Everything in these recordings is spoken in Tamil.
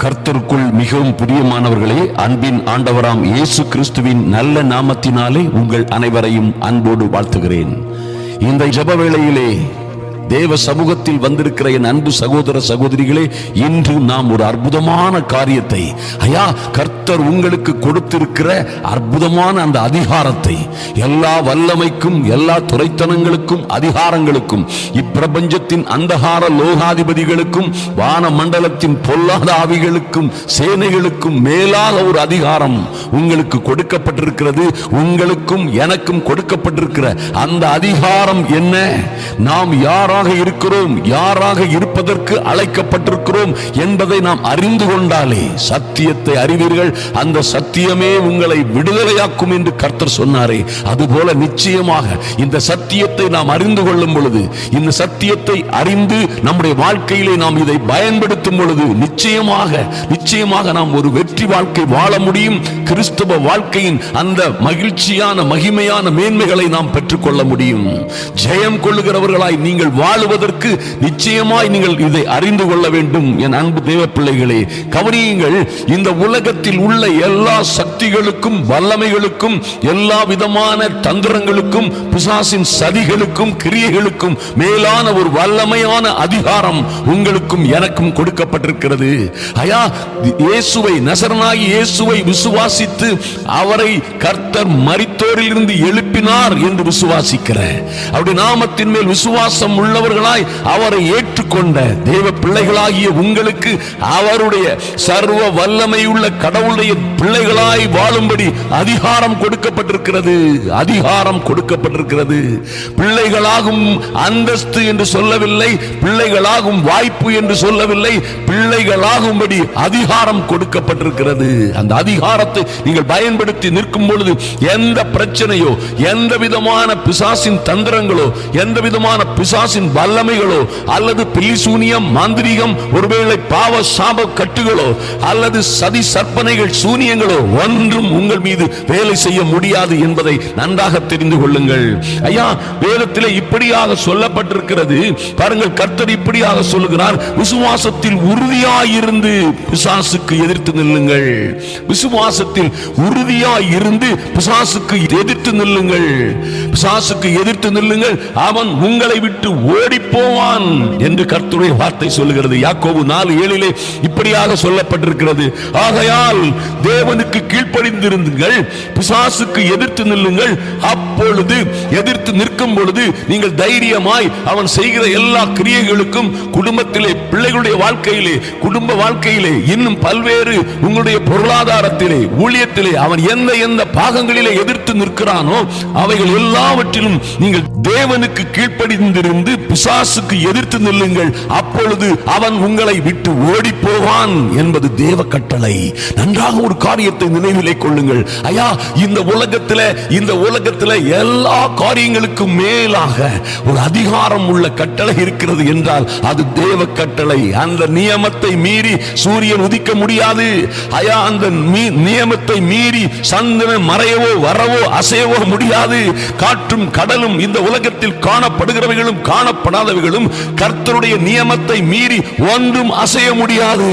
கர்த்தருக்குள் மிகவும் பிரியமானவர்களே, அன்பின் ஆண்டவராம் இயேசு கிறிஸ்துவின் நல்ல நாமத்தினாலே உங்கள் அனைவரையும் அன்போடு வாழ்த்துகிறேன். இந்த ஜெப வேளையிலே தேவ சமூகத்தில் வந்திருக்கிற என் அன்பு சகோதர சகோதரிகளே, இன்று நாம் ஒரு அற்புதமான காரியத்தை, கர்த்தர் உங்களுக்கு கொடுத்திருக்கிற அற்புதமான அந்த அதிகாரத்தை, எல்லா வல்லமைக்கும் எல்லா துரைத்தனங்களுக்கும் அதிகாரங்களுக்கும் இப்பிரபஞ்சத்தின் அந்தகார லோகாதிபதிகளுக்கும் வான மண்டலத்தின் பொல்லாத ஆவிகளுக்கும் சேனைகளுக்கும் மேலாக ஒரு அதிகாரம் உங்களுக்கு கொடுக்கப்பட்டிருக்கிறது. உங்களுக்கும் எனக்கும் கொடுக்கப்பட்டிருக்கிற அந்த அதிகாரம் என்ன? நாம் யாராக இருக்கிறோம், யாராக இருப்பதற்கு அழைக்கப்பட்டிருக்கிறோம் என்பதை நாம் அறிந்து கொண்டாலே சத்தியத்தை அறிவீர்கள், அந்த சத்தியமே உங்களை விடுதலையாக்கும் என்று கர்த்தர் சொன்னாரே, அதுபோல நிச்சயமாக இந்த சத்தியத்தை நாம் அறிந்து கொள்ளும் பொழுது, இந்த சத்தியத்தை அறிந்து நம்முடைய வாழ்க்கையிலே நாம் இதை பயன்படுத்தும் பொழுது நிச்சயமாக நாம் ஒரு வெற்றி வாழ்க்கை வாழ முடியும். கிறிஸ்தவ வாழ்க்கையின் அந்த மகிழ்ச்சியான மகிமையான மேன்மைகளை நாம் பெற்றுக்கொள்ள முடியும். ஜெயம் கொள்ளுகிறவர்களாய் நீங்கள் வாழுவதற்கு நிச்சயமாய் நீங்கள் இதை அறிந்து கொள்ள வேண்டும். என் அன்பு தேவ பிள்ளைகளே, கவனியுங்கள். இந்த உலகத்தில் உள்ள எல்லா சக்திகளுக்கும் வல்லமைகளுக்கும் எல்லா விதமான தந்திரங்களுக்கும் பிசாசின் சதிகளுக்கும் கிரியைகளுக்கும் மேலான ஒரு வல்லமையான அதிகாரம் உங்களுக்கும் எனக்கும் கொடுக்கப்பட்டிருக்கிறது. இயேசுவை, நசரனாகி இயேசுவை விசுவாசித்து அவரை கர்த்தர் மரித்தோரில் இருந்து எழுப்பினார் என்று விசுவாசிக்கிற, அவருடைய நாமத்தின் மேல் விசுவாசம் உள்ளவர்களாய் அவரை ஏற்றுக்கொண்ட தேவ பிள்ளைகளாகிய உங்களுக்கு அவருடைய சர்வ வல்லமையுள்ள கடவுளுடைய பிள்ளைகளாய் வாழும்படி அதிகாரம் கொடுக்கப்பட்டிருக்கிறது. அதிகாரம் கொடுக்கப்பட்டிருக்கிறது. பிள்ளைகளாகும் அந்தஸ்து என்று சொல்லவில்லை, பிள்ளைகளாகும் வாய்ப்பு என்று சொல்லவில்லை, பிள்ளைகளாகும்படி அதிகாரம் கொடுக்கப்பட்டிருக்கிறது. அந்த அதிகாரத்தை நீங்கள் பயன்படுத்தி நிற்கும் பொழுது எந்த பிரச்சனையோ, எந்த விதமான பிசாசின் தந்திரங்களோ, எந்த விதமான பிசாசின் வல்லமைகளோ, அல்லது பில்லிசூனியம், மாந்திரீகம், ஒருவேளை பாவ சாப கட்டுகளோ, அல்லது சதி சற்பனைகள், சூனியங்களோ ஒன்றும் உங்கள் மீது வேலை செய்ய முடியாது என்பதை நன்றாக தெரிந்து கொள்ளுங்கள். வேதத்திலே இப்படியாக சொல்லப்பட்டிருக்கிறது. பாருங்கள், கர்த்தர் இப்படியாக சொல்லுகிறார், விசுவாசத்தில் உறுதியாயிருந்து பிசாசுக்கு எதிர்த்து நில்லுங்கள். விசுவாசத்தில் உறுதியாயிருந்து பிசாசுக்கு எதிர்த்து நில்லுங்கள். பிசாசுக்கு எதிர்த்து நில்லுங்கள், அவன் உங்களை விட்டு ஓடி போவான் என்று கர்த்தருடைய வார்த்தை சொல்லுகிறது. யாக்கோபு 4:7 இப்படியாக சொல்லப்பட்டிருக்கிறது. ஆகையால் தேவனுக்கு கீழ்ப்படிந்திருங்கள், பிசாசுக்கு எதிர்த்து நில்லுங்கள். அப்பொழுது எதிர்த்து நிற்கும் பொழுது நீங்கள் தைரியமாய் அவன் செய்கிற எல்லா கிரியைகளுக்கும், குடும்பத்திலே, பிள்ளைகளுடைய வாழ்க்கையிலே, குடும்ப வாழ்க்கையிலே, இன்னும் பல்வேறு உங்களுடைய பொருளாதாரத்திலே, ஊழியத்திலே அவன் எந்த பாகங்களிலே எதிர்த்து நிற்கிறானோ அவைகள் எல்லாவற்றிலும் நீங்கள் தேவனுக்கு கீழ்ப்படிந்திருந்து பிசாசுக்கு எதிர்த்து நில்லுங்கள். அப்பொழுது அவன் உங்களை விட்டு ஓடி போவான் என்பது தேவ கட்டளை. நன்றாக ஒரு காரியத்தை நினைவிலே கொள்ளுங்கள். இந்த உலகத்திலே எல்லா காரியங்களுக்கும் மேலாக ஒரு அதிகாரம் உள்ள கட்டளை இருக்கிறது என்றால் அது தேவ கட்டளை. அந்த நியமத்தை மீறி சூரியன் உதிக்க முடியாது. அந்த நியமத்தை மீறி சந்திரன் மறையவோ வரவோ அசையவோ முடியாது. காற்றும் கடலும் இந்த உலகத்தில் காணப்படுகிறவைகளும் காணப்படாதவைகளும் கர்த்தருடைய நியமத்தை மீறி ஒன்றும் அசைய முடியாது.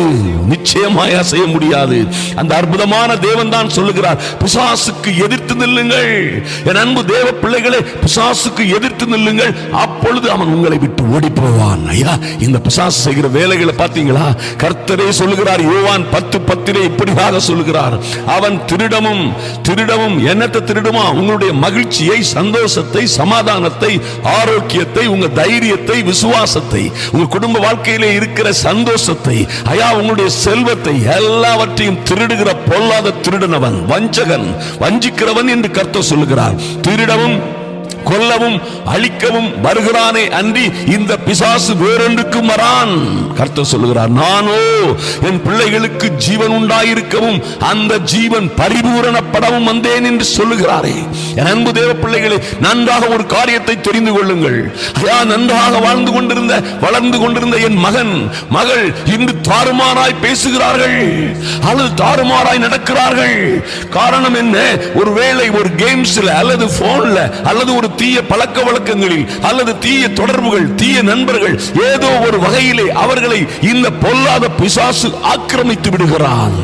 நிச்சயமாய் அசைய முடியாது. அந்த அற்புதமான தேவன் தான் சொல்லுகிறார், பிசாசுக்கு எதிர்த்து நில்லுங்கள். என் அன்பு தேவ பிள்ளைகளே, பிசாசுக்கு எதிர்த்து நில்லுங்கள், அப்பொழுது அவன் உங்களை விட்டு ஓடி போவான். இந்த பிசாசு செய்கிற வேலைகளை பார்த்தீங்களா? கர்த்தரே சொல்லுகிறார், யோவான் 10:10 இப்படியாக சொல்லுகிறார், அவன் திருடவும் என்னத்தை திருடுமா? உங்களுடைய மகிழ்ச்சியை, சந்தோஷத்தை, சமாதானத்தை, ஆரோக்கியத்தை, உங்க தைரியத்தை, விசுவாசத்தை, உங்க குடும்ப வாழ்க்கையிலே இருக்கிற சந்தோஷத்தை, உங்களுடைய செல்வத்தை எல்லாவற்றையும் திருடுகிற பொல்லாத திருடனவன், வஞ்சகன், வஞ்சிக்கிறவன் என்று கர்த்தர் சொல்லுகிறார். திருடவும் கொல்லவும் அழிக்கவும் வருகிறானே அன்றி இந்த பிசாசு வேறொன்றுக்கும் வரான். கர்த்தர் சொல்லுகிறார், நானோ என் பிள்ளைகளுக்கு ஜீவன் உண்டாயிருக்கவும் அந்த ஜீவன் பரிபூரணப்படவும் வந்தேன் என்று சொல்லுகிறாரே. என் அன்பு தேவ பிள்ளைகளே, நன்றாக ஒரு காரியத்தை தெரிந்து கொள்ளுங்கள். நன்றாக வளர்ந்து கொண்டிருந்த என் மகள் இன்று தாறுமாறாய் பேசுகிறார்கள், அல்லது தாறுமாறாய் நடக்கிறார்கள். காரணம் என்ன? ஒருவேளை ஒரு கேம்ஸ்ல அல்லது போன்ல அல்லது ஒரு தீய பழக்க வழக்கங்களில் அல்லது தீய தொடர்புகள், தீய நண்பர்கள், ஏதோ ஒரு வகையிலே அவர்களை இந்த பொல்லாத பிசாசு ஆக்கிரமித்து விடுகிறான்.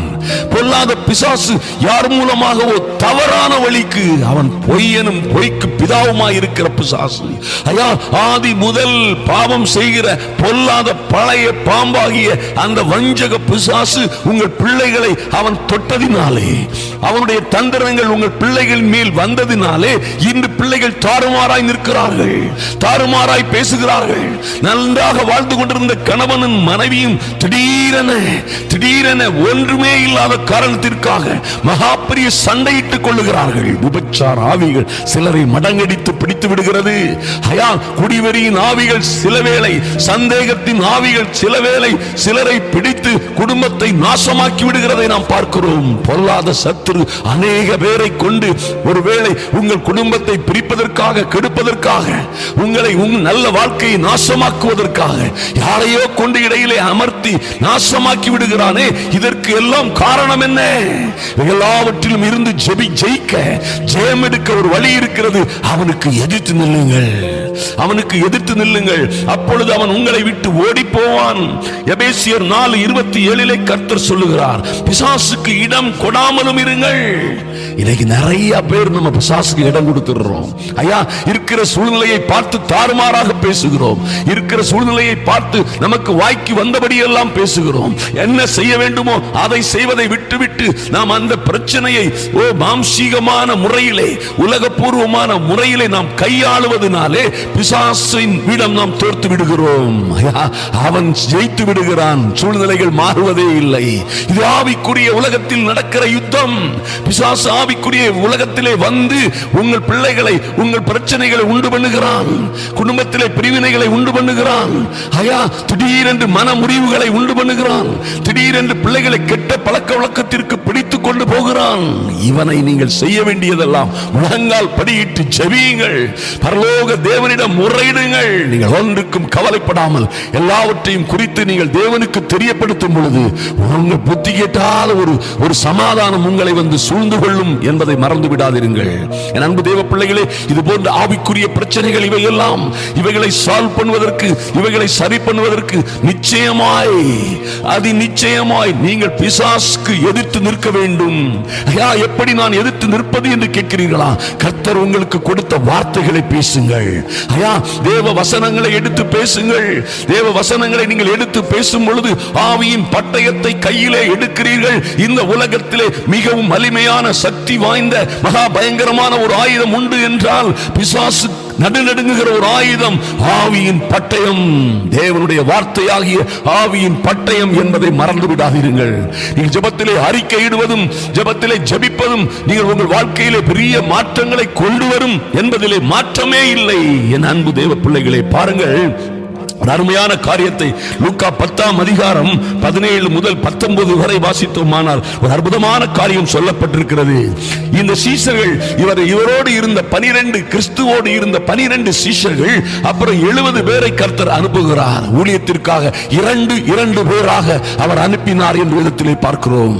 பொல்லாத பிசாசு யார் மூலமாகவோ தவறான வழிக்கு, அவன் பொய்யனும் பொய்க்கு பிதாவுமாய் இருக்கிற பிசாசு. ஐயா, ஆதி முதல் பாவம் செய்கிற பொல்லாத பழைய பாம்பாகிய அந்த வஞ்சக பிசாசு உங்கள் பிள்ளைகளை அவன் தொட்டதினாலே, அவனுடைய தந்திரங்கள் உங்கள் பிள்ளைகள் மேல் வந்ததினாலே இன்று பிள்ளைகள் தாறுமாறாய் நிற்கிறார்கள், தாறுமாறாய் பேசுகிறார்கள். நன்றாக வாழ்ந்து கொண்டிருந்த கணவனும் மனைவியும் திடீரென ஒன்றுமே இல்லாத காரணத்திற்காக மகாபெரிய சண்டையிட்டுக் கொள்ளுகிறார்கள். விபச்சார ஆவிகள் சிலரை மடங்கடித்து பிடித்து விடுகிறது. குடிவெறியின் ஆவிகள் சிலவேளை, சந்தேகத்தின் ஆவிகள் சிலவேளை சிலரை பிடித்து குடும்பத்தை நாசமாக்கி விடுகிறதை நாம் பார்க்கிறோம். பொல்லாத சத்துரு அநேக பேரை கொண்டு ஒருவேளை உங்கள் குடும்பத்தை பிரிப்பதற்காக, கெடுப்பதற்காக, உங்களை நல்ல வாழ்க்கையை நாசமாக்குவதற்காக யாரையோ கொண்டு இடையிலே அமர்த்தி நாசமாக்கி விடுகிறானே. இதற்கு எல்லாம் காரணம் என்ன? எல்லாவற்றிலும் இருந்து ஜெயிக்க, ஜெயம் எடுக்க ஒரு வழி இருக்கிறது. அவனுக்கு எதிர்த்து நில்லுங்கள், அவனுக்கு எதிர்த்து நில்லுங்கள். அப்பொழுது அவன் உங்களை விட்டு ஓடி போவான். எபேசியர் 4:27 கர்த்தர் சொல்லுகிறார், பிசாசுக்கு இடம் கொடாமலும் இருங்கள். இன்னைக்கு நிறைய பேர் நம்ம பிசாசுக்கு இடம் கொடுத்துறோம். ஐயா, இருக்கிற சூழ்நிலையை பார்த்து தாறுமாறாக பேசுகிறோம். இருக்கிற சூழ்நிலையை பார்த்து நமக்கு வாய்க்கு வந்தபடி எல்லாம் பேசுகிறோம். என்ன செய்ய வேண்டுமோ அதை செய்வதை விட்டுவிட்டு நாம் அந்த பிரச்சனையை மாம்சீகமான முறையிலே, உலகபூர்வமான முறையிலே நாம் கையாளுவதனாலே பிசாசின் இடம் நாம் தோர்த்து விடுகிறோம். அவன் ஜெயித்து விடுகிறான். சூழ்நிலைகள் மாறுவதே இல்லை. இது ஆவிக்குரிய உலகத்தில் நடக்கிற யுத்தம். பிசாசு ஆவிக்குரிய உலகத்திலே வந்து உங்கள் பிள்ளைகளை, உங்கள் பிரச்சனைகளை உண்டு பண்ணுகிறான். குடும்பத்திலே பிரிவினைகளை உண்டு பண்ணுகிறான். திடீரென்று மன முறிவுகளை உண்டு பண்ணுகிறான். திடீரென்று பிள்ளைகளை கெட்ட பழக்க வழக்கத்திற்கு பிடித்துக் கொண்டு போகிறான். இவனை நீங்கள் செய்ய வேண்டியதெல்லாம் முழங்கால் படியிட்டு ஜெபியுங்கள், பரலோக தேவனிடம் முறையிடுங்கள். நீங்கள் ஒன்றுக்கும் கவலைப்படாமல் எல்லாவற்றையும் குறித்து நீங்கள் தேவனுக்கு தெரியப்படுத்தும் பொழுது உங்கள் புத்தி கேட்டால் ஒரு சமாதானம் உங்களை வந்து சூழ்ந்து கொள்ளும் என்பதை மறந்து விடாதிருங்கள். என் அன்பு தேவ பிள்ளைகளே, இது போன்ற ஆவிக்குரிய பிரச்சனைகள் இவையெல்லாம், இவைகளை சால்வ் பண்ணுவதற்கு, இவைகளை சரி பண்ணுவதற்கு நிச்சயமாய், நிச்சயமாய் நீங்கள் பிசாசுக்கு எதிர்த்து நிற்க வேண்டும். எப்படி நான் எதிர்த்து நிற்பது என்று கேட்கிறீர்களா? கர்த்தர் உங்களுக்கு கொடுத்த வார்த்தைகளை பேசுங்கள். தேவ வசனங்களை எடுத்து பேசுங்கள். தேவ வசனங்களை நீங்கள் எடுத்து பேசும் பொழுது ஆவியின் பட்டயத்தை கையிலே எடுக்கிறீர்கள். இந்த உலகத்திலே மிகவும் வலிமையான சக்தி வாய்ந்த மகா பயங்கரமான ஒரு ஆயுதம் உண்டு என்றால் பிசாசு நடுநடுங்குகிற ஒரு ஆயுதம் ஆவியின் பட்டயம், தேவனுடைய வார்த்தையாகிய ஆவியின் பட்டயம் என்பதை மறந்து விடாதீர்கள். நீங்கள் ஜெபத்திலே அறிக்கையிடுவதும், ஜெபத்திலே ஜெபிப்பதும் நீங்கள் உங்கள் வாழ்க்கையிலே பெரிய மாற்றங்களை கொண்டு வரும் என்பதிலே மாற்றமே இல்லை. என் அன்பு தேவ பிள்ளைகளே, பாருங்கள், அருமையான காரியத்தை லூக்கா 10:17 முதல் 19 வரை வாசித்தோமானால் ஒரு அற்புதமான காரியம் சொல்லப்பட்டிருக்கிறது. இந்த சீஷர்கள், இவரோடு இருந்த 12, கிறிஸ்துவோடு இருந்த 12 சீஷர்கள், அப்புறம் 70 பேரை கர்த்தர் அனுப்புகிறார். ஊழியத்திற்காக 2 பேராக அவர் அனுப்பினார் என்று வேதத்திலே பார்க்கிறோம்.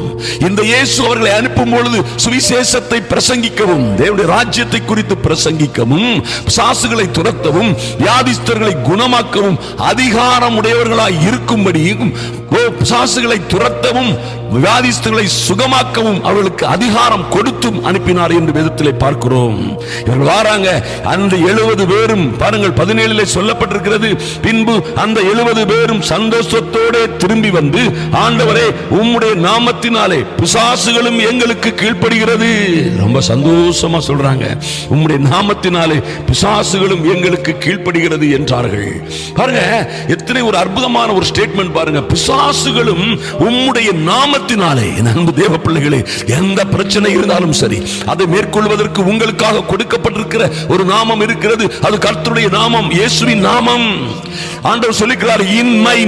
இந்த இயேசு அவர்களை அனுப்பும் பொழுது சுவிசேஷத்தை பிரசங்கிக்கவும், தேவனுடைய ராஜ்யத்தை குறித்து பிரசங்கிக்கவும், பிசாசுகளை துரத்தவும், வியாதிஸ்தர்களை குணமாக்கவும், அதிகாரம் உடையவர்களாய் இருக்கும்படியும், பிசாசுகளை துரத்தவும், வியாதிஸ்தர்களை சுகமாக்கவும் அவர்களுக்கு அதிகாரம் கொடுத்தும் அனுப்பினார் என்று வேதத்திலே பார்க்கிறோம். இவர்கள் வராங்க. அந்த 70 பேரும் பாருங்கள், 17 சொல்லப்பட்டிருக்கிறது, பின்பு அந்த 70 பேரும் சந்தோஷத்தோடு திரும்பி வந்து, ஆண்டவரே, உம்முடைய நாமத்தினாலே பிசாசுகளும் எங்களுக்கு கீழ்ப்படுகிறது. ரொம்ப சந்தோஷமா சொல்றாங்க, உம்முடைய நாமத்தினாலே பிசாசுகளும் எங்களுக்கு கீழ்ப்படுகிறது என்றார்கள். பாருங்க, எத்தனை ஒரு அற்புதமான ஒரு ஸ்டேட்மெண்ட் பாருங்க. பிசாசுகளும் உம்முடைய நாமத்தினாலே. அன்பு தேவ பிள்ளைகளே, எந்த பிரச்சனை இருந்தாலும் சரி, அதை மேற்கொள்வதற்கு உங்களுக்காக கொடுக்கப்பட்டிருக்கிற ஒரு நாமம் இருக்கிறது. அது கர்த்தருடைய நாமம், இயேசுவின் நாமம். ஆண்டவர் சொல்லுகிறார், in my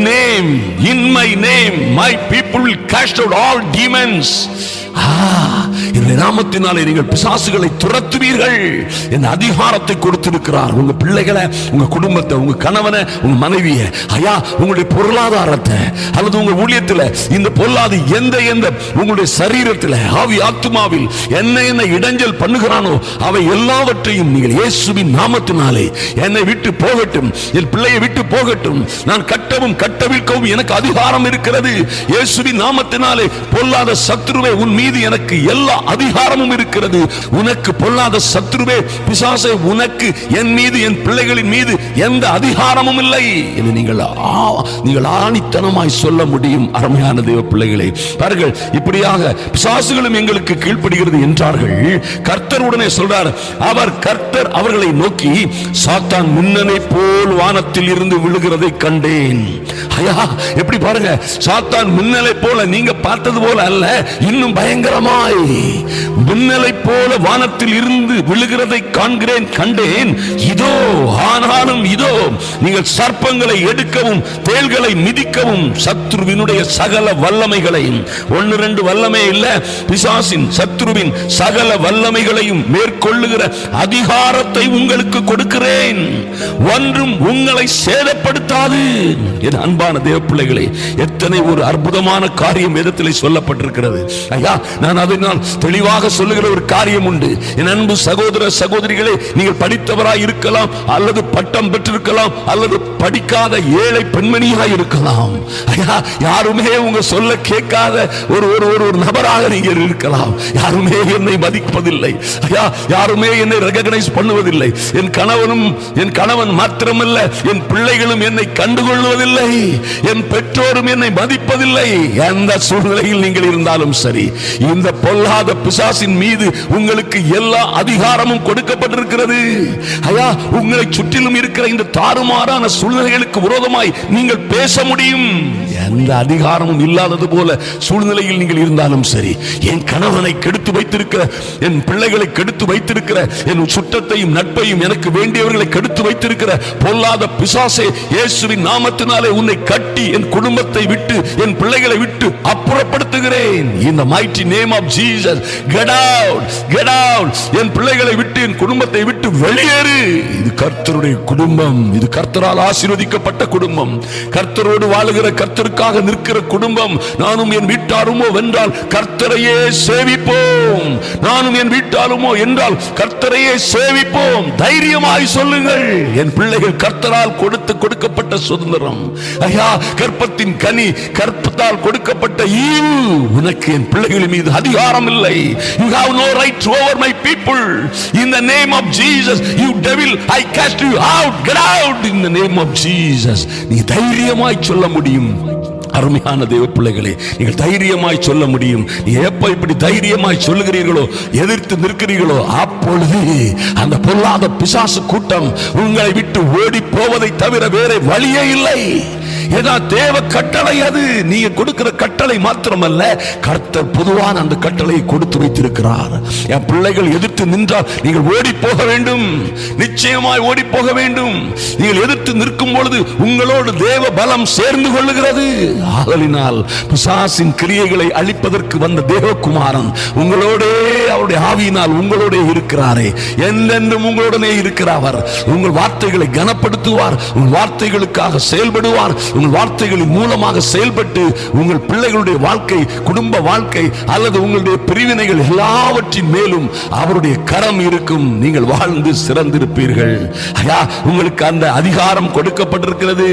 name my people will cast out all demons. என்னுடைய நாமத்தினாலே நீங்கள் பிசாசுகளை துரத்துவீர்கள் என் அதிகாரத்தை கொடுத்திருக்கிறார். உங்க பிள்ளைகளை, உங்க குடும்பத்தை, உங்க கணவனை, உங்க மனைவியை, ஐயா உங்களுடைய பொருளாதாரத்தை அல்லது உங்க ஊழியத்தில் இந்த பொல்லாது எந்த உங்களுடைய சரீரத்தில் ஆவி ஆத்துமாவில் என்ன இடைஞ்சல் பண்ணுகிறானோ அவை எல்லாவற்றையும் நீங்கள் இயேசுவின் நாமத்தினாலே என்னை விட்டு போகட்டும், என் பிள்ளையை விட்டு போகட்டும். நான் கட்டவும் கட்டவிழ்க்கவும் எனக்கு அதிகாரம் இருக்கிறது. இயேசுவின் நாமத்தினாலே பொல்லாத சத்துருவே உன் மீது எனக்கு எல்லா அதிகாரமும் இருக்கிறது. உனக்கு பொல்லாத சத்துருவே பிசாசே, உனக்கு என் மீது என் பிள்ளைகளின் மீது எந்த அதிகாரமும் இல்லை என்று நீங்கள் ஆணித்தனமாய் சொல்ல முடியும். அருமையான தேவ பிள்ளைகளே, பாருங்கள், இப்படியாக பிசாசுகளும் எங்களுக்கு கீழ்ப்படுகிறது என்றார்கள். கர்த்தர் உடனே சொல்றார், கர்த்தர் அவர்களை நோக்கி, சாத்தான் மின்னலை போல் வானத்தில் இருந்து விழுகிறதை கண்டேன். ஐயா, எப்படி பாருங்க, சாத்தான் மின்னலை போல நீங்க பார்த்தது போல அல்ல, இன்னும் பயங்கரமாய் மின்னலை போல வானத்தில் இருந்து விழுகிறதை காண்கிறேன், கண்டேன். இதோ, ஆனாலும் இதோ, நீங்கள் சர்ப்பங்களை எடுக்கவும் தேள்களை மிதிக்கவும் சத்ருவினுடைய சகல வல்லமைகளையும், 1-2 வல்லமை இல்ல, பிசாசின் சத்ருவின் சகல வல்லமைகளையும் மேற்கொள்ளுகிற அதிகாரத்தை உங்களுக்கு கொடுக்கிறேன். ஒன்றும் உங்களை சேதப்படுத்தாது. என் அன்பான தேவ பிள்ளைகளே, எத்தனை ஒரு அற்புதமான காரியம் வேதத்தில் சொல்லப்பட்டிருக்கிறது. ஐயா, நான் அதனால் தெளிவாக சொல்லுகிற ஒரு காரியம் உண்டு. என் அன்பு சகோதர சகோதரிகளே, நீங்கள் படித்தவராய் இருக்கலாம், அல்லது பட்டம் பெற்றிருக்கலாம், அல்லது படிக்காத ஏழை பெண்மணியாய் இருக்கலாம். ஐயா, யாருமே உங்க சொல்ல கேட்காத ஒரு நபராக நீங்கள் இருக்கலாம். யாருமே என்னை மதிப்பதில்லை. ஐயா, யாருமே என்னை ரெகக்னைஸ் பண்ணுவதில்லை. என் கணவன் மாத்திரமல்ல, என் பிள்ளைகளும் என்னை கண்டுகொள்வதில்லை. என் பெற்றோரும் என்னை மதிப்பதில்லை. எந்த சூழ்நிலையில் நீங்கள் இருந்தாலும் சரி, இந்த பொல்லாத பிசாசின் மீது உங்களுக்கு எல்லா அதிகாரமும் கொடுக்கப்பட்டிருக்கிறது. ஐயா, உங்களை சுற்றிலும் இருக்கிற இந்த தாறுமாறான சூழ்நிலைகளுக்கு விரோதமாய் நீங்கள் பேச முடியும். எந்த அதிகாரமும் இல்லாதது போல சூழ்நிலையில் நீங்கள் இருந்தாலும் சரி, என் கணவனை கெடுத்து வைத்திருக்கிற, என் பிள்ளைகளை கெடுத்து வைத்திருக்கிற, என் சுற்றத்தையும் நட்பையும் எனக்கு வேண்டியவர்களை கெடுத்து வைத்திருக்கிற பொல்லாத பிசாசே, இயேசுவின் நாமத்தினாலே உன்னை கட்டி என் குடும்பத்தை விட்டு, என் பிள்ளைகளை விட்டு அப்புறப்படுத்துகிறேன். In the mighty name of Jesus, get out, get out. என் பிள்ளைகளை விட்டு, என் குடும்பத்தை விட்டு வெளியேறு. இது கர்த்தருடைய குடும்பம். இது கர்த்தரால் ஆசீர்வதிக்கப்பட்ட குடும்பம். கர்த்தரோடு வாழுகிற, கர்த்தருக்காக நிற்கிற குடும்பம். நானும் என் வீட்டாருமோ வென்றால் கர்த்தரையே சேவிப்போம். நானும் என் வீட்டாருமோ என்றால் கர்த்தரையே சேவிப்போம். தைரியமாய் சொல்லுங்கள். என் பிள்ளைகள் கர்த்தரால் கொடுக்கப்பட்ட சுதந்திரம். ஐயா, கற்பத்தின் கனி, கற்பத்தால் கொடுக்கப்பட்ட ஈவு. உனக்கு என் பிள்ளைகளின் மீது அதிகாரம் இல்லை. You have no right over my people. In the name of Jesus, you devil, I cast you out. Get out in the name of Jesus. நீ தைரியமாய் சொல்ல முடியும். அருமையான தேவ பிள்ளைகளே, நீங்கள் தைரியமாய் சொல்ல முடியும். எப்ப இப்படி தைரியமாய் சொல்லுகிறீர்களோ, எதிர்த்து நிற்கிறீர்களோ, அப்பொழுது அந்த பொல்லாத பிசாசு கூட்டம் உங்களை விட்டு ஓடி போவதை தவிர வேற வழியே இல்லை. ஏதா தேவ கட்டளை அது. நீங்க கொடுக்கிற கட்டளை மாத்திரமல்ல, கர்த்தர் பொதுவான அந்த கட்டளையை கொடுத்து வைத்திருக்கிறார். என் பிள்ளைகள் எதிர்த்து நின்றால் நீங்கள் ஓடி போக வேண்டும். நிச்சயமாய் ஓடி போக வேண்டும். நீங்கள் எதிர்த்து நிற்கும் பொழுது உங்களோடு தேவ பலம் சேர்ந்து கொள்ளுகிறது. ஆதலினால் பிசாசின் கிரியைகளை அழிப்பதற்கு வந்த தேவகுமாரன் உங்களோடே, அவருடைய ஆவியினால் உங்களோட இருக்கிறாரே, என்றென்றும் உங்களுடனே இருக்கிறார். உங்கள் வார்த்தைகளை கனப்படுத்துவார். உங்கள் வார்த்தைகளுக்காக செயல்படுவார். உங்கள் வார்த்தைகளின் மூலமாக செயல்பட்டு உங்கள் பிள்ளைகளுடைய வாழ்க்கை, குடும்ப வாழ்க்கை அல்லது உங்களுடைய பிரிவினைகள் எல்லாவற்றின் மேலும் அவருடைய கரம் இருக்கும். நீங்கள் வாழ்ந்து சிறந்திருப்பீர்கள். ஐயா, உங்களுக்கு அந்த அதிகாரம் கொடுக்கப்பட்டிருக்கிறது.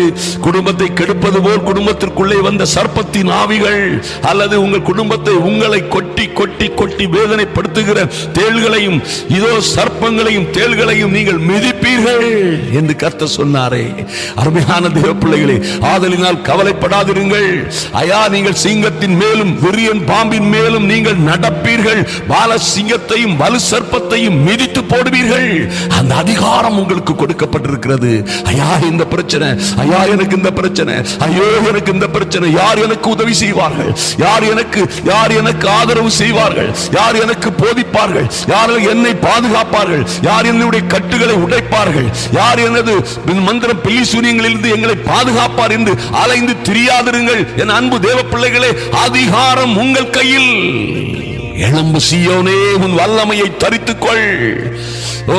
குடும்பத்தை கெடுப்பது போல் குடும்பத்திற்குள்ளே வந்த சர்ப்பத்தின் ஆவிகள் அல்லது உங்கள் குடும்பத்தை உங்களை கொட்டி கொட்டி கொட்டி வேதனைப்படுத்துகிற தேள்களையும், இதோ சர்ப்பங்களையும் தேள்களையும் நீங்கள் மிதிப்பீர்கள் என்று கர்த்தர் சொன்னாரே. அருமையான தேவ பிள்ளைகளே, ஆதலினால் கவலைப்படாதிருங்கள். ஐயா, நீங்கள் சிங்கத்தின் மேலும் விரியன் பாம்பின் மேலும் நீங்கள் நடப்பீர்கள். பால சிங்கத்தையும் வலு சர்ப்பத்தையும் மிதித்து போடுவீர்கள். அந்த அதிகாரம் உங்களுக்கு கொடுக்கப்பட்டிருக்கிறது. ஐயா, இந்த பிரச்சனை, ஐயா எனக்கு இந்த பிரச்சனை, ஐயோ எனக்கு இந்த பிரச்சனை, யார் எனக்கு உதவி செய்வார்கள்? யார் எனக்கு ஆதரவு செய்வார்கள்? யார் எனக்கு போதிப்பார்கள்? யார் என்னை பாதுகாப்பார்கள்? யார் என்னுடைய கட்டுகளை உடைப்பார்கள்? யார் எனது மந்திரம் பில்லி சூனியங்களிலிருந்து எங்களை பாதுகாப்பார் என்று அலைந்து திரியாதிருங்கள். என் அன்பு தேவ பிள்ளைகளே, அதிகாரம் உங்கள் கையில். எழும்பு சீயோனே, உன் வல்லமையை தரித்துக்கொள். ஓ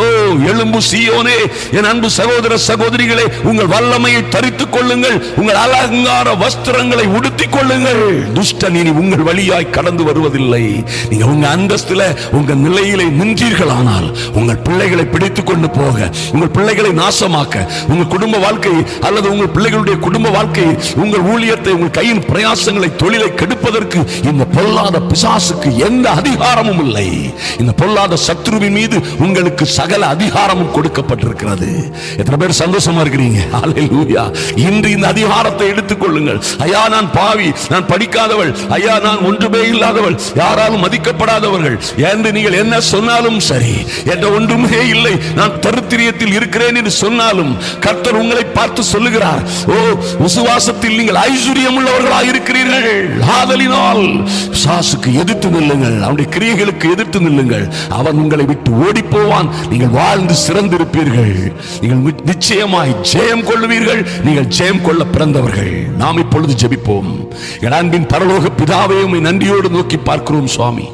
எழும்பு சீயோனே, என் அன்பு சகோதர சகோதரிகளே, உங்கள் வல்லமையை தரித்துக் கொள்ளுங்கள். உங்கள் அலங்கார வஸ்திரங்களை உடுத்திக் கொள்ளுங்கள். துஷ்டன் இனி உங்கள் வழியாய் கடந்து வருவதில்லை. நீங்க உங்க அந்தஸ்துல உங்க நிலையிலே நின்றீர்களானால் உங்கள் பிள்ளைகளை பிடித்துக் கொண்டு போக, உங்கள் பிள்ளைகளை நாசமாக்க, உங்க குடும்ப வாழ்க்கை அல்லது உங்கள் பிள்ளைகளுடைய குடும்ப வாழ்க்கை, உங்கள் ஊழியத்தை, உங்கள் கையின் பிரயாசங்களை, தொழிலை கெடுப்பதற்கு இந்த பொல்லாத பிசாசுக்கு எந்த அதிகாரமும் இல்லை. இந்த பொல்லாத சத்ருவின் மீது உங்களுக்கு சகல அதிகாரமும் கொடுக்கப்பட்டிருக்கிறது. எத்தனை பேர் சந்தோஷமா இருக்கிறீங்க? ஹல்லேலூயா. இன்று இந்த அதிகாரத்தை எடுத்துக் கொள்ளுங்கள். ஐயா நான் பாவி, நான் படிக்காதவள், ஐயா நான் ஒன்றுமே இல்லாதவள், யாராலும் மதிக்கப்படாதவர்கள் என்று நீங்கள் என்ன சொன்னாலும் சரி, என்ற ஒன்றுமே இல்லை, நான் தரித்திரியத்தில் இருக்கிறேன் என்று சொன்னாலும் கர்த்தர் உங்களை பார்த்து சொல்லுகிறார், ஓ விசுவாசத்தில் நீங்கள் ஐஸ்வர்யம் உள்ளவர்களாக இருக்கிறீர்கள். ஆதலினால் பிசாசுக்கு எதிர்த்து நில்லுங்கள், அவனுடைய கிரியைகளுக்கு எதிர்த்து நில்லுங்கள். அவன் உங்களை விட்டு ஓடி போவான். நீங்கள் வாழ்ந்து சிறந்திருப்பீர்கள். நீங்கள் நிச்சயமாய் ஜெயம் கொள்வீர்கள். நீங்கள் ஜெயம் கொள்ள பிறந்தவர்கள். நாம் இப்பொழுது ஜெபிப்போம். என் அன்பின் பரலோக பிதாவே, உம்மை நன்றியோடு நோக்கி பார்க்கிறோம் சுவாமி.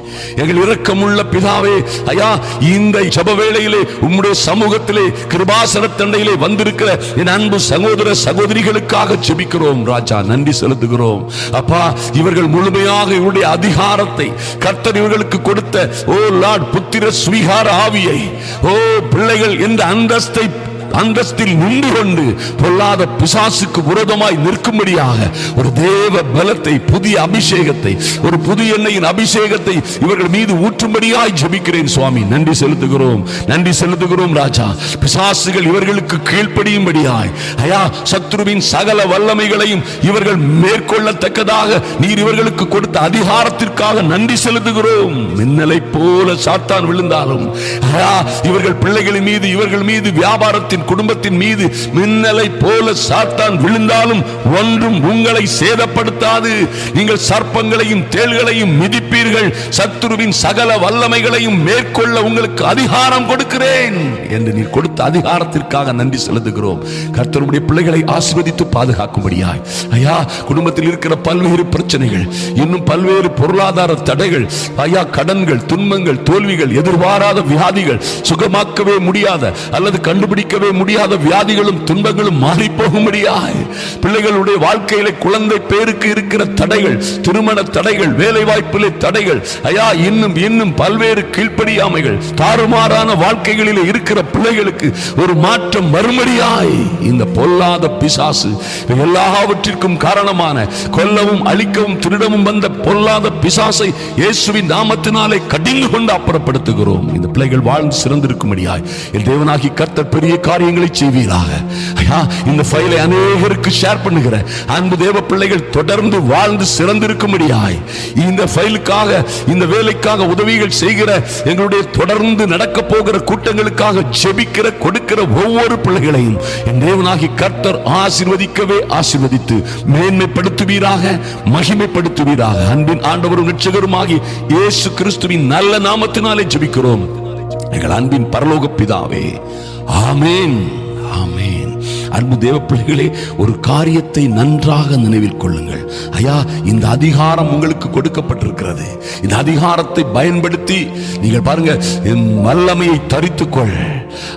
எங்கள் இரக்கமுள்ள பிதாவே, ஐயா இந்த ஜெப வேளையிலே உம்முடைய சமூகத்திலே கிருபாசன தண்டையிலே வந்திருக்கிற என் அன்பு சகோதர சகோதரிகளுக்காக ஜெபிக்கிறோம் ராஜா. நன்றி செலுத்துகிறோம் அப்பா. இவர்கள் முழுமையாக இவருடைய அதிகாரத்தை கர்த்தர் இவர்களுக்கு கொடுத்த ஓ லார்ட் புத்திர ஸ்வீகார ஆவியை, ஓ பிள்ளைகள் என்ற அந்தஸ்தில் நின்று கொண்டு பொல்லாத பிசாசுக்கு விரோதமாய் நிற்கும்படியாக ஒரு தேவ பலத்தை, புதிய அபிஷேகத்தை, ஒரு புதிய எண்ணெயின் அபிஷேகத்தை இவர்கள் மீது ஊற்றும்படியாய் ஜெபிக்கிறேன் சுவாமி. நன்றி செலுத்துகிறோம், நன்றி செலுத்துகிறோம் ராஜா. பிசாசுகள் இவர்களுக்கு கீழ்ப்படியும்படியாய், ஐயா சத்ருவின் சகல வல்லமைகளையும் இவர்கள் மேற்கொள்ளத்தக்கதாக நீர் இவர்களுக்கு கொடுத்த அதிகாரத்திற்காக நன்றி செலுத்துகிறோம். மின்னலை போல சாத்தான் விழுந்தாலும் ஐயா இவர்கள் பிள்ளைகளின் மீது, இவர்கள் மீது, வியாபாரத்தின் குடும்பத்தின் மீது மின்னலை போல சாத்தான் விழுந்தாலும் ஒன்றும் உங்களை சேதப்படுத்தாது. நீங்கள் சர்ப்பங்களையும் தேள்களையும் மிதிப்பீர்கள். சத்துருவின் சகல வல்லமைகளையும் மேற்கொள்ள உங்களுக்கு அதிகாரம் கொடுக்கிறேன் என்று நீர் கொடுத்த அதிகாரத்திற்காக நன்றி செலுத்துகிறோம். கர்த்தருடைய பிள்ளைகளை ஆசீர்வதித்து பாதுகாக்கும்படியாய், ஐயா குடும்பத்தில் இருக்கிற பல்வேறு பிரச்சனைகள், இன்னும் பல்வேறு பொருளாதார தடைகள், ஐயா கடன்கள், துன்பங்கள், தோல்விகள், எதிர்பாராத வியாதிகள், சுகமாக்கவே முடியாத அல்லது கண்டுபிடிக்கவே முடியாத வியாதிகளும் துன்பங்களும் மாறி போகும்படியாய், பிள்ளைகளுடைய வாழ்க்கையில குழந்தை பேருக்கு இருக்கிற தடைகள், திருமண தடைகள், வேலை வாய்ப்பிலே தடைகள், ஐயா இன்னும் பல்வேறு கீழ்ப்படியாமைகள், தாறுமாறான வாழ்க்கைகளில் இருக்கிற பிள்ளைகளுக்கு ஒரு மாற்றம் வரும்படியாய் இந்த பொல்லாத பிசாசு, எல்லாவற்றிற்கும் காரணமான கொல்லவும் அழிக்கவும் திருடவும் வந்த பொல்லாத பிசாசை இயேசுவின் நாமத்தினாலே கடிந்து கொண்டு அப்புறப்படுத்துகிறோம். இந்த பிள்ளைகள் வாழ்ந்து சிறந்திருக்கும்படியாய் என் தேவனாகி கர்த்தர் பெரிய காரியங்களை செய்வீராக. ஐயா இந்த ஃபைலை அநேகருக்கு ஷேர் பண்ணுகிற அன்பு தேவ பிள்ளைகள் தொடர்ந்து வாழ்ந்து சிறந்திருக்கும்படியாய், இந்த ஃபைலுக்காக, இந்த வேலைக்காக உதவிகள் செய்கிற எங்களுடைய தொடர்ந்து நடக்க போகிற கூட்டங்களுக்காக ஜெபிக்கிற கொடுக்கிற ஒவ்வொரு பிள்ளைகளையும் என் தேவனாகி கர்த்தர் ஆசீர்வதிக்கவே ஆசீர்வதித்து மேன்மைப்படுத்துவீராக, மகிமைப்படுத்துவீராக. அன்பின் ஆண்டவரும் இரட்சகருமாகி இயேசு கிறிஸ்துவின் நல்ல நாமத்தினாலே ஜெபிக்கிறோம் எங்கள் அன்பின் பரலோக பிதாவே. ஆமென், ஆமென். அன்பு தேவ பிள்ளைகளே, ஒரு காரியத்தை நன்றாக நினைவில் கொள்ளுங்கள். ஐயா இந்த அதிகாரம் உங்களுக்கு கொடுக்கப்பட்டிருக்கிறது. இந்த அதிகாரத்தை பயன்படுத்தி நீங்கள் பாருங்க, வல்லமையை தரித்துக்கொள்,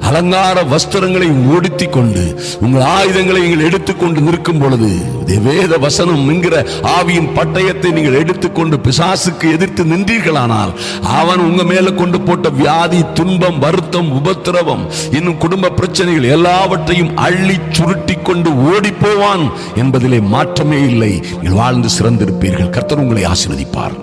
அலங்கார வஸ்திரங்களை உடுத்திக் கொண்டு உங்கள் ஆயுதங்களை நீங்கள் எடுத்துக்கொண்டு நிற்கும் பொழுது வேத வசனம் என்கிற ஆவியின் பட்டயத்தை நீங்கள் எடுத்துக்கொண்டு பிசாசுக்கு எதிர்த்து நின்றீர்களானால் அவன் உங்க மேல கொண்டு போட்ட வியாதி, துன்பம், வருத்தம், உபத்திரவம், இன்னும் குடும்ப பிரச்சனைகள் எல்லாவற்றையும் அள்ளி சுருட்டி கொண்டு ஓடி போவான் என்பதிலே மாற்றமே இல்லை. நீங்கள் வாழ்ந்து சிறந்திருப்பீர்கள். கர்த்தர் உங்களை ஆசீர்வதிப்பார்.